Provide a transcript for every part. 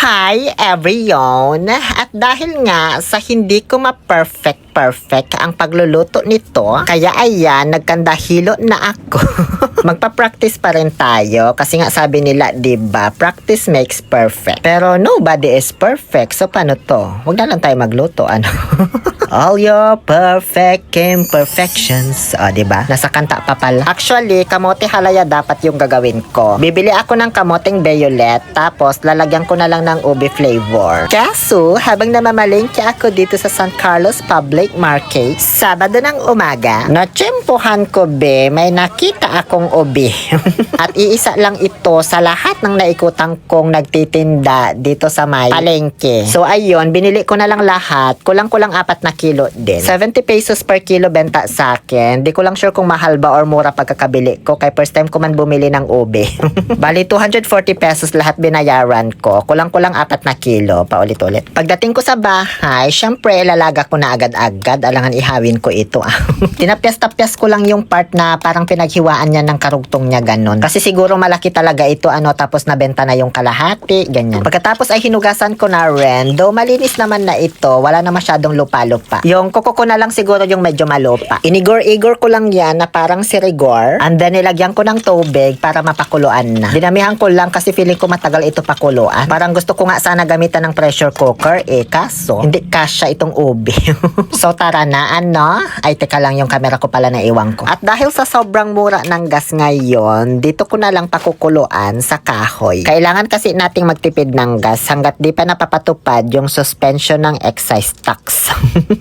Hi everyone! At dahil nga sa hindi ko ma-perfect ang pagluluto nito, kaya ayan, nagkandahilo na ako. Magpa-practice pa rin tayo kasi nga sabi nila, diba, practice makes perfect. Pero nobody is perfect, so paano to? Huwag na lang tayo magluto, ano? All your perfect imperfections. O, diba? Nasa kanta pa pala. Actually, kamote halaya dapat yung gagawin ko. Bibili ako ng kamoteng violet, tapos lalagyan ko na lang ng ube flavor. Kaso, habang namamalengke ako dito sa San Carlos Public Market, Sabado ng umaga, natsempohan ko be, may nakita akong ube. At iisa lang ito sa lahat ng naikutang kong nagtitinda dito sa may palengke. So, ayun, binili ko na lang lahat. Kulang-kulang 4 na kilo din. 70 pesos per kilo benta sa akin. Di ko lang sure kung mahal ba or mura pagkakabili ko. Kaya first time ko man bumili ng ube. Bali, 240 pesos lahat binayaran ko. Kulang-kulang 4 na kilo. Paulit-ulit. Pagdating ko sa bahay, syempre, lalaga ko na agad-agad. Alangan ihawin ko ito. Tinapyas-tapyas ko lang yung part na parang pinaghiwaan niya ng karugtong niya ganun. Kasi siguro malaki talaga ito, tapos nabenta na yung kalahati, ganyan. Pagkatapos ay hinugasan ko na rin. Though malinis naman na ito, wala na masyadong lupa-lupa. Yung kuko ko na lang siguro yung medyo malupa. Inigor-igor ko lang yan na parang sirigor. And then nilagyan ko ng tubig para mapakuluan na. Dinamihan ko lang kasi feeling ko matagal ito pakuluan. Parang gusto ko nga sana gamitan ng pressure cooker, kaso hindi kasya itong ube. So tara na, Ay teka lang, yung camera ko pala naiwan ko. At dahil sa sobrang mura ng gas ngayon, dito ko na lang pakukuluan sa kahoy. Kailangan kasi nating magtipid ng gas hanggat di pa napapatupad yung suspension ng excise tax.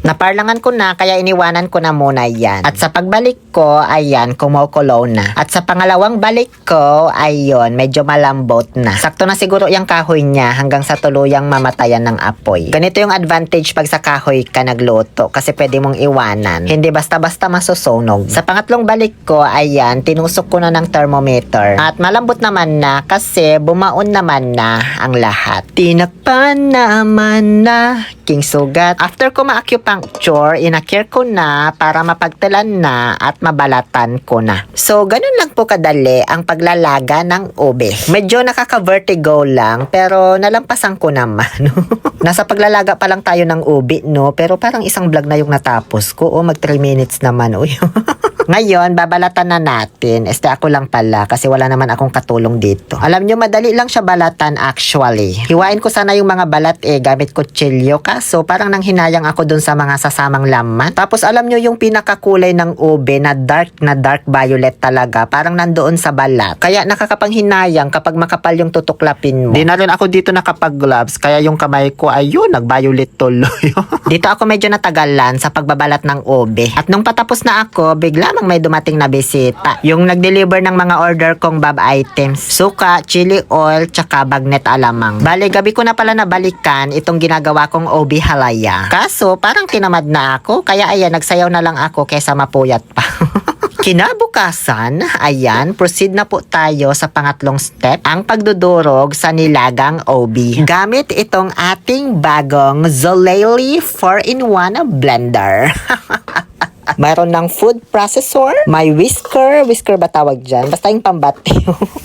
Naparlangan ko na, kaya iniwanan ko na muna yan. At sa pagbalik ko, ayan, kumukulo na. At sa pangalawang balik ko, ayun, medyo malambot na. Sakto na siguro yung kahoy niya hanggang sa tuluyang mamatayan ng apoy. Ganito yung advantage pag sa kahoy ka nagluto kasi pwede mong iwanan. Hindi basta-basta masusunog. Sa pangatlong balik ko, ayan, tinusok ko na ng thermometer. At malambot naman na kasi bumaon naman na ang lahat. Tinakpan naman na king sugat. After ko ma-acupuncture, inakir ko na para mapagtalan na at mabalatan ko na. So, ganun lang po kadali ang paglalaga ng ube. Medyo nakaka-vertigo lang, pero nalampasan ko naman. Nasa paglalaga pa lang tayo ng ube, no? Pero parang isang vlog na yung natapos ko. Mag 3 minutes naman, uy. Ngayon, babalatan na natin. Ako lang pala kasi wala naman akong katulong dito. Alam nyo, madali lang siya balatan actually. Hiwain ko sana yung mga balat gamit kutsilyo, kaso parang nanghinayang ako dun sa mga sasamang laman. Tapos alam nyo yung pinakakulay ng ube na dark violet talaga. Parang nandoon sa balat. Kaya nakakapanghinayang kapag makapal yung tutuklapin mo. Di na rin ako dito nakapag-gloves kaya yung kamay ko ayun, nag-violet tuloy. Dito ako medyo natagalan sa pagbabalat ng ube. At nung patapos na ako, bigla may dumating na bisita. Yung nag-deliver ng mga order kong Bob items. Suka, chili oil, tsaka bagnet alamang. Bale, gabi ko na pala nabalikan itong ginagawa kong OB halaya. Kaso, parang tinamad na ako. Kaya ayan, nagsayaw na lang ako kesa mapuyat pa. Kinabukasan, ayan, proceed na po tayo sa pangatlong step, ang pagdudurog sa nilagang OB. Gamit itong ating bagong Zoleli 4-in-1 blender. Mayroon ng food processor, may whisker ba tawag dyan? Basta yung pambati.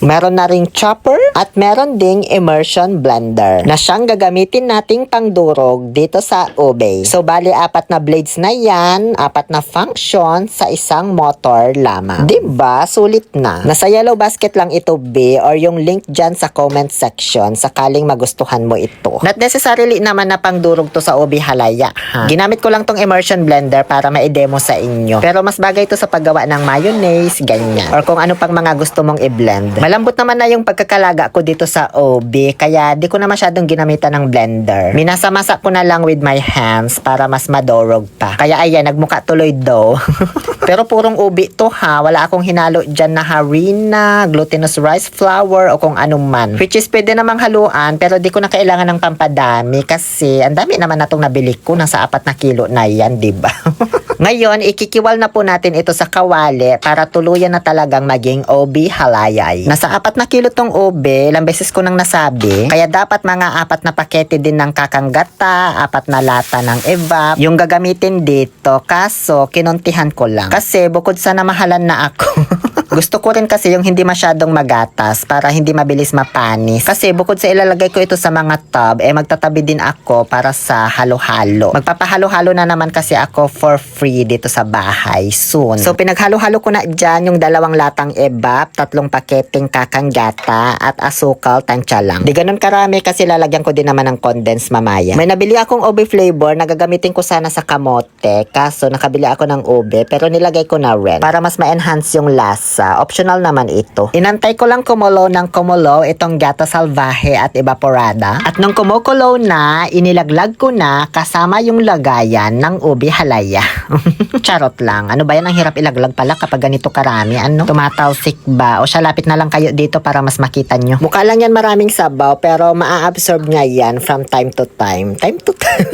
Meron na ring chopper at meron ding immersion blender na siyang gagamitin nating pangdurog dito sa ube. So bali 4 na blades na yan, 4 na function sa isang motor lamang. Diba? Sulit na. Nasa yellow basket lang ito be or yung link dyan sa comment section sakaling magustuhan mo ito. Not necessarily naman na pangdurog to sa ube halaya. Ginamit ko lang tong immersion blender para ma-demo sa inyo. Pero mas bagay ito sa paggawa ng mayonnaise, ganyan. Or kung ano pang mga gusto mong i-blend. Malambot naman na yung pagkakalaga ko dito sa ube, kaya di ko na masyadong ginamitan ng blender. Minasa-masa ko na lang with my hands para mas madorog pa. Kaya ayan, nagmuka tuloy dough. Pero purong ube to wala akong hinalo dyan na harina, glutinous rice flour, o kung ano man. Which is pwede namang haluan, pero di ko na kailangan ng pampadami kasi ang dami naman na itong nabili ko. Nasa 4 na kilo na yan, diba? Ngayon, ikikiwal na po natin ito sa kawali para tuluyan na talagang maging OB halayay. Nasa 4 na kilo tong OB, ilang beses ko nang nasabi, kaya dapat mga 4 na pakete din ng kakanggata, 4 na lata ng evap, yung gagamitin dito, kaso kinuntihan ko lang. Kasi bukod sa namahalan na ako, Gusto ko rin kasi yung hindi masyadong magatas para hindi mabilis mapanis. Kasi bukod sa ilalagay ko ito sa mga tub, magtatabi din ako para sa halo-halo. Magpapahalo-halo na naman kasi ako for free dito sa bahay soon. So pinaghalo-halo ko na dyan yung 2 latang ebap, 3 paketeng kakanggata at asukal tansya lang. Di ganun karami kasi lalagyan ko din naman ng condensed mamaya. May nabili akong ube flavor na gagamitin ko sana sa kamote. Kaso nakabili ako ng ube pero nilagay ko na red para mas ma-enhance yung lasa. Optional naman ito. Inantay ko lang kumulo ng kumulo itong gata salvaje at evaporada. At nung kumukulo na, inilaglag ko na kasama yung lagayan ng ube halaya. Charot lang. Ano ba yan? Ang hirap ilaglag pala kapag ganito karami. Ano? Tumatalsik ba? O siya, lapit na lang kayo dito para mas makita nyo. Mukha lang yan maraming sabaw pero maa-absorb niya yan from time to time. Time to time.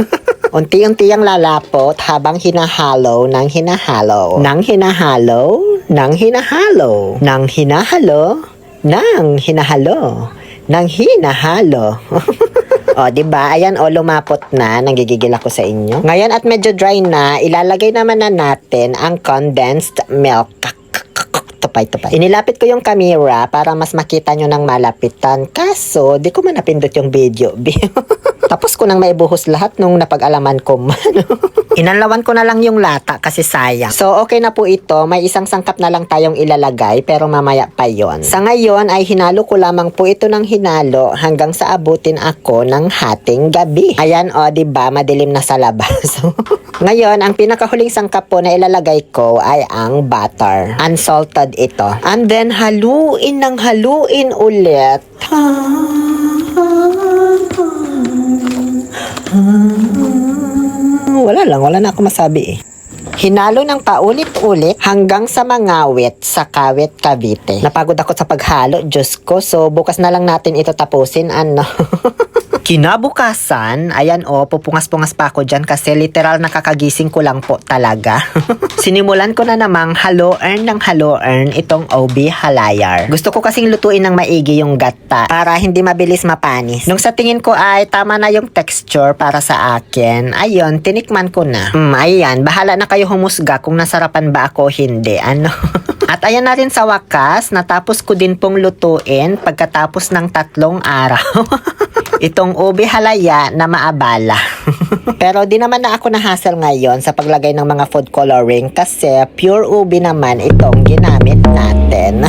Unti-unti ang lalapot habang hinahalo ng hinahalo. Nang hinahalo, nang hinahalo, nang hinahalo, nang hinahalo, nang hinahalo. O, diba? Ayan, lumapot na. Nanggigigil ako sa inyo. Ngayon at medyo dry na, ilalagay naman na natin ang condensed milk. Tupay. Inilapit ko yung camera para mas makita nyo ng malapitan. Kaso, di ko man napindot yung video. Tapos ko nang maibuhos lahat nung napag-alaman ko man. Inanlawan ko na lang yung lata kasi sayang. So, okay na po ito. May isang sangkap na lang tayong ilalagay pero mamaya pa yon. Sa ngayon ay hinalo ko lamang po ito ng hinalo hanggang sa abutin ako ng hating gabi. Ayan diba? Madilim na sa labas. Ngayon, ang pinakahuling sangkap po na ilalagay ko ay ang butter. Unsalted ito. And then, haluin ng haluin ulit. Wala na ako masabi eh. Hinalo ng paulit-ulit hanggang sa mangawit sa Kawit, Cavite. Napagod ako sa paghalo, Diyos ko. So, bukas na lang natin ito tapusin, ano. Kinabukasan, ayan pupungas-pungas pa ako dyan kasi literal nakakagising ko lang po talaga. Sinimulan ko na namang halo-earn ng halo-earn itong OB halayar. Gusto ko kasing lutuin ng maigi yung gata para hindi mabilis mapanis. Nung sa tingin ko ay tama na yung texture para sa akin, ayun, tinikman ko na. Ayan, bahala na kayo humusga kung nasarapan ba ako o hindi. Ano? At ayan na rin sa wakas, natapos ko din pong lutuin pagkatapos ng 3 araw. Itong ube halaya na maabala. Pero di naman na ako na-hassle ngayon sa paglagay ng mga food coloring kasi pure ube naman itong ginamit natin.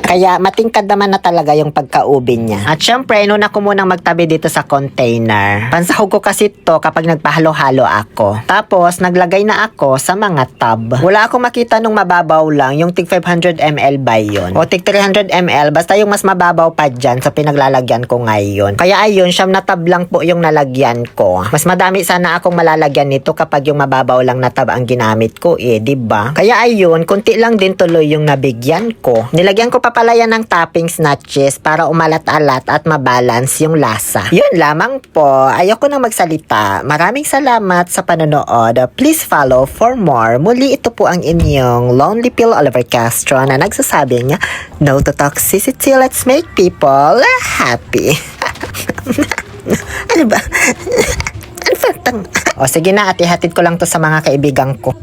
Kaya matingkad naman na talaga yung pagka-ube niya. At syempre, inuna ko munang magtabi dito sa container. Pansahog ko kasi to kapag nagpahalo-halo ako. Tapos, naglagay na ako sa mga tub. Wala akong makita nung mababaw lang, yung tig 500 ml ba yun? O tig 300 ml, basta yung mas mababaw pa dyan sa pinaglalagyan ko ngayon. Kaya ayun, siyam na tab lang po yung nalagyan ko. Mas madami sana akong malalagyan nito kapag yung mababaw lang na tab ang ginamit ko diba? Kaya ayun, kunti lang din tuloy yung nabigyan ko. Nilagyan ko pa pala yan ng toppings na cheese para umalat-alat at mabalance yung lasa. Yun lamang po. Ayoko na magsalita. Maraming salamat sa panonood. Please follow for more. Muli ito po ang inyong Lonely Pill Oliver Castro na nagsasabi niya, no to toxicity, let's make people happy. Ano ba? Ano ba? O sige na, ati-hatid ko lang to sa mga kaibigan ko.